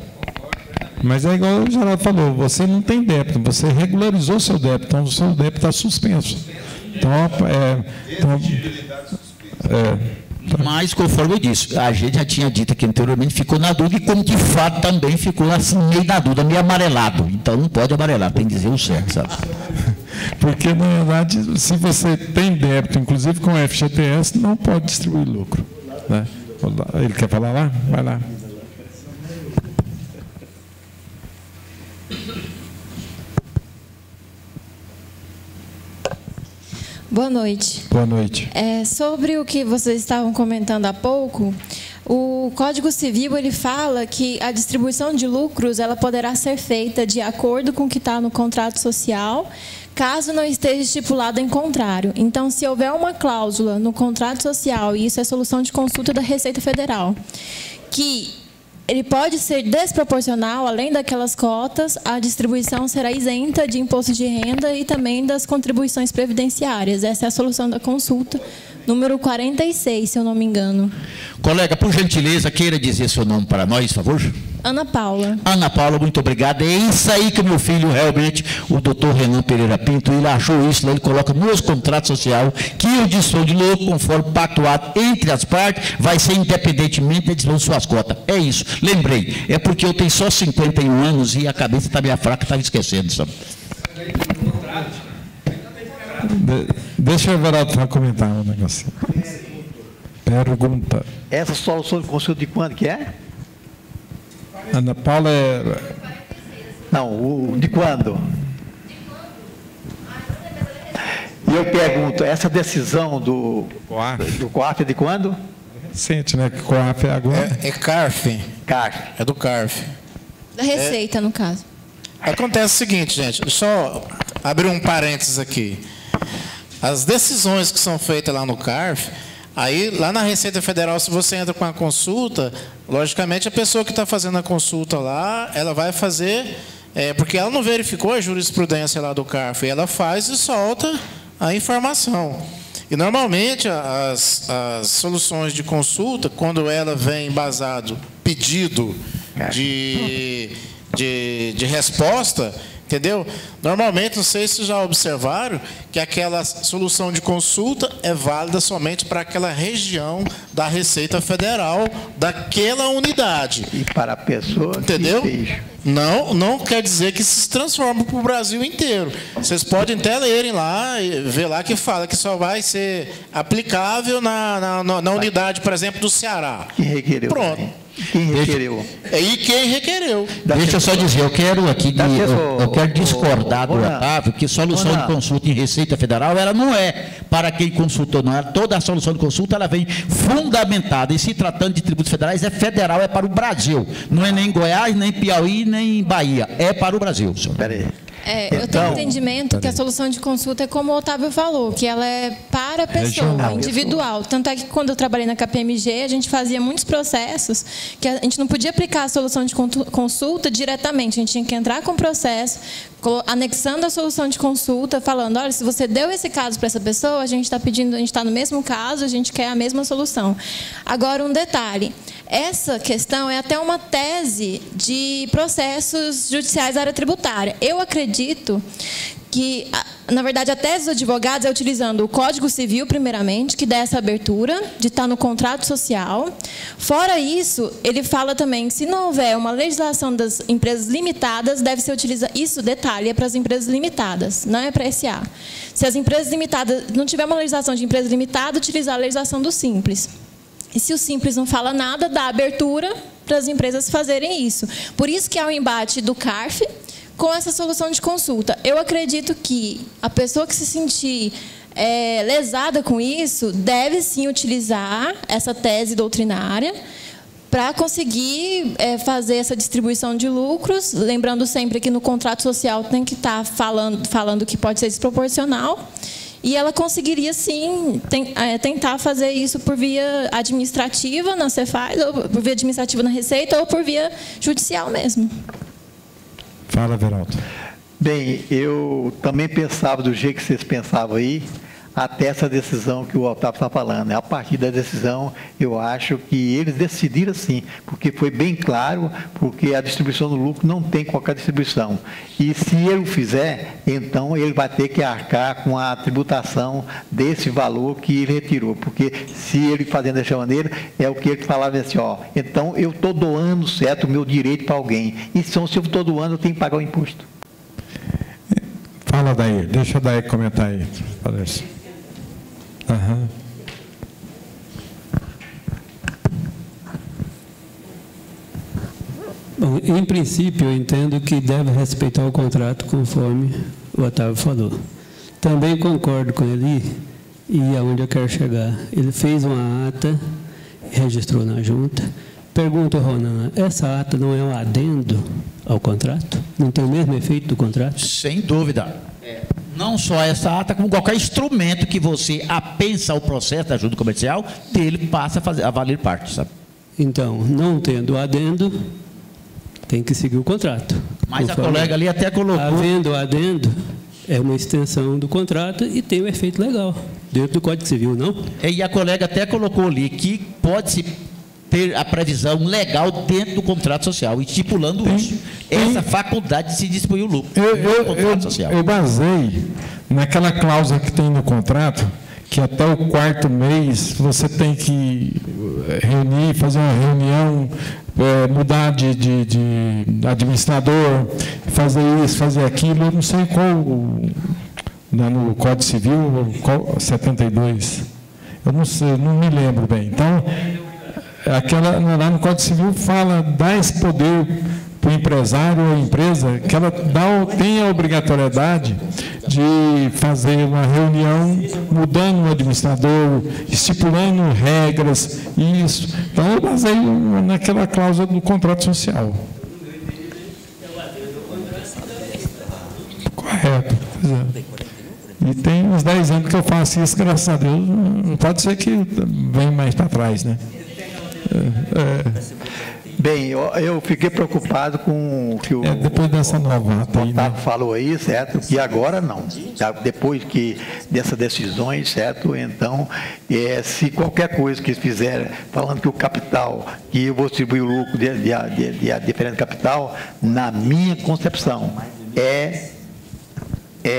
Mas é igual o Geraldo falou, você não tem débito, você regularizou seu débito, então o seu débito está suspenso. Mas, conforme eu disse, a gente já tinha dito aqui anteriormente, ficou na dúvida, e como de fato também ficou assim, meio na dúvida, meio amarelado. Então não pode amarelar, tem que dizer o certo, sabe? Porque, na verdade, se você tem débito, inclusive com o FGTS, não pode distribuir lucro. Né? Ele quer falar lá? Vai lá. Boa noite. Boa noite. Sobre o que vocês estavam comentando há pouco, o Código Civil ele fala que a distribuição de lucros ela poderá ser feita de acordo com o que está no contrato social, caso não esteja estipulado em contrário. Então, se houver uma cláusula no contrato social, e isso é solução de consulta da Receita Federal, que ele pode ser desproporcional, além daquelas cotas, a distribuição será isenta de imposto de renda e também das contribuições previdenciárias. Essa é a solução da consulta, número 46, se eu não me engano. Colega, por gentileza, queira dizer seu nome para nós, por favor? Ana Paula. Ana Paula, muito obrigado. É isso aí que o meu filho, realmente, o doutor Renan Pereira Pinto, ele achou isso, ele coloca nos contratos sociais que o distribuição de lucro, conforme pactuado entre as partes, vai ser independentemente da distribuição de suas cotas. É isso. Lembrei, é porque eu tenho só 51 anos e a cabeça está meio fraca, estava esquecendo, sabe? Deixa o Everaldo comentar um negócio. Pergunta. Essa solução de consulta de quando que é? Ana Paula Não, de quando? E eu pergunto, essa decisão do COAF é de quando? Recente, né? Que COAF é agora. É CARF. CARF. É do CARF. Da Receita, no caso. Acontece o seguinte, gente, só abrir um parênteses aqui. As decisões que são feitas lá no CARF, aí lá na Receita Federal, se você entra com a consulta, logicamente a pessoa que está fazendo a consulta lá, ela vai fazer, porque ela não verificou a jurisprudência lá do CARF, ela faz e solta a informação. E normalmente as soluções de consulta, quando ela vem embasado pedido de resposta, entendeu? Normalmente, não sei se já observaram, que aquela solução de consulta é válida somente para aquela região da Receita Federal, daquela unidade. E para a pessoa, entendeu? Não quer dizer que se transforma para o Brasil inteiro. Vocês podem até lerem lá e ver lá que fala que só vai ser aplicável na unidade, por exemplo, do Ceará. Que requereu. Pronto. Quem requereu? E quem requereu. Deixa eu só dizer, eu quero aqui eu quero discordar do Otávio, que solução de consulta em Receita Federal, ela não é para quem consultou, não é. Toda a solução de consulta ela vem fundamentada, e se tratando de tributos federais, é federal, é para o Brasil. Não é nem Goiás, nem Piauí, nem Bahia. É para o Brasil, senhor. Peraí. Eu tenho entendimento que a solução de consulta é como o Otávio falou, que ela é para a pessoa, individual. Tanto é que quando eu trabalhei na KPMG, a gente fazia muitos processos que a gente não podia aplicar a solução de consulta diretamente. A gente tinha que entrar com o processo, anexando a solução de consulta, falando, olha, se você deu esse caso para essa pessoa, a gente está pedindo, a gente está no mesmo caso, a gente quer a mesma solução. Agora, um detalhe, essa questão é até uma tese de processos judiciais da área tributária. Eu acredito que, na verdade, a tese dos advogados é utilizando o Código Civil, primeiramente, que dá essa abertura de estar no contrato social. Fora isso, ele fala também que, se não houver uma legislação das empresas limitadas, deve ser utilizado. Isso, detalhe, é para as empresas limitadas, não é para a SA. Se as empresas limitadas não tiver uma legislação de empresa limitada, utilizar a legislação do Simples. E se o Simples não fala nada, dá abertura para as empresas fazerem isso. Por isso que há o embate do CARF com essa solução de consulta. Eu acredito que a pessoa que se sentir lesada com isso deve sim utilizar essa tese doutrinária para conseguir fazer essa distribuição de lucros, lembrando sempre que no contrato social tem que estar falando que pode ser desproporcional, e ela conseguiria sim tentar fazer isso por via administrativa na Cefaz, ou por via administrativa na Receita, ou por via judicial mesmo. Fala, Veraldo. Bem, eu também pensava do jeito que vocês pensavam aí, até essa decisão que o Otávio está falando. A partir da decisão, eu acho que eles decidiram sim, porque foi bem claro, porque a distribuição do lucro não tem qualquer distribuição. E se ele o fizer, então ele vai ter que arcar com a tributação desse valor que ele retirou, porque se ele fazendo dessa maneira, é o que ele falava assim, ó, então eu estou doando certo o meu direito para alguém, e se eu estou doando, eu tenho que pagar o imposto. Fala, Dair, deixa o Dair comentar aí. Parece. Uhum. Bom, em princípio, eu entendo que deve respeitar o contrato conforme o Otávio falou. Também concordo com ele e aonde eu quero chegar. Ele fez uma ata, registrou na junta. Pergunto, Ronan, essa ata não é um adendo ao contrato? Não tem o mesmo efeito do contrato? Sem dúvida. Não só essa ata, como qualquer instrumento que você apensa ao processo da junta comercial, dele passa a valer parte, sabe? Então, não tendo adendo, tem que seguir o contrato. Mas a colega ali até colocou... Havendo adendo, é uma extensão do contrato e tem um efeito legal, dentro do Código Civil, não? E a colega até colocou ali que pode-se ter a previsão legal dentro do contrato social, estipulando essa faculdade de se distribuir o lucro no contrato social. Eu basei naquela cláusula que tem no contrato, que até o 4º mês você tem que reunir, fazer uma reunião, mudar de administrador, fazer isso, fazer aquilo, eu não sei qual, no Código Civil, qual, 72, eu não sei, não me lembro bem. Então, lá no Código Civil fala, dá esse poder para o empresário ou empresa, que ela tem a obrigatoriedade de fazer uma reunião, mudando o administrador, estipulando regras, isso. Então, eu baseio naquela cláusula do contrato social. Correto. E tem uns 10 anos que eu faço isso, graças a Deus. Não pode ser que venha mais para trás, né? Bem, eu fiquei preocupado com o que o depois dessa nova Otávio falou aí, certo? E agora não. Depois dessas decisões, certo? Então, se qualquer coisa que eles fizerem, falando que o capital, que eu vou distribuir o lucro de diferente capital, na minha concepção, é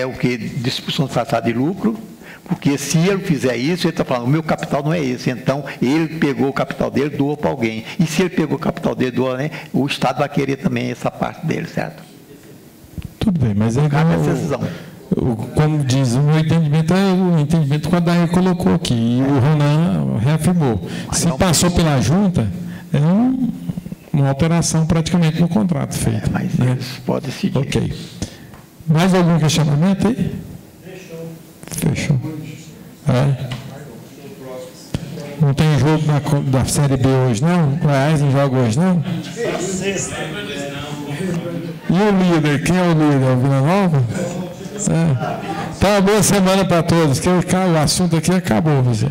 o que distribuição disfarçada de lucro. Porque se ele fizer isso, ele está falando, o meu capital não é esse. Então, ele pegou o capital dele, doou para alguém. E se ele pegou o capital dele, doou, né, o Estado vai querer também essa parte dele, certo? Tudo bem, mas é cabe essa decisão. Como diz, o meu entendimento é o entendimento que a Dair colocou aqui. E o Ronan reafirmou. Se passou pela junta, é uma operação praticamente no contrato feito. Mas né? eles podem seguir. Ok. Mais algum questionamento aí? Fechou. Não tem jogo da Série B hoje, não? O Goiás não joga hoje, não? E o líder? Quem é o líder? O Vila Nova? Então, uma boa semana para todos, que o assunto aqui acabou, você.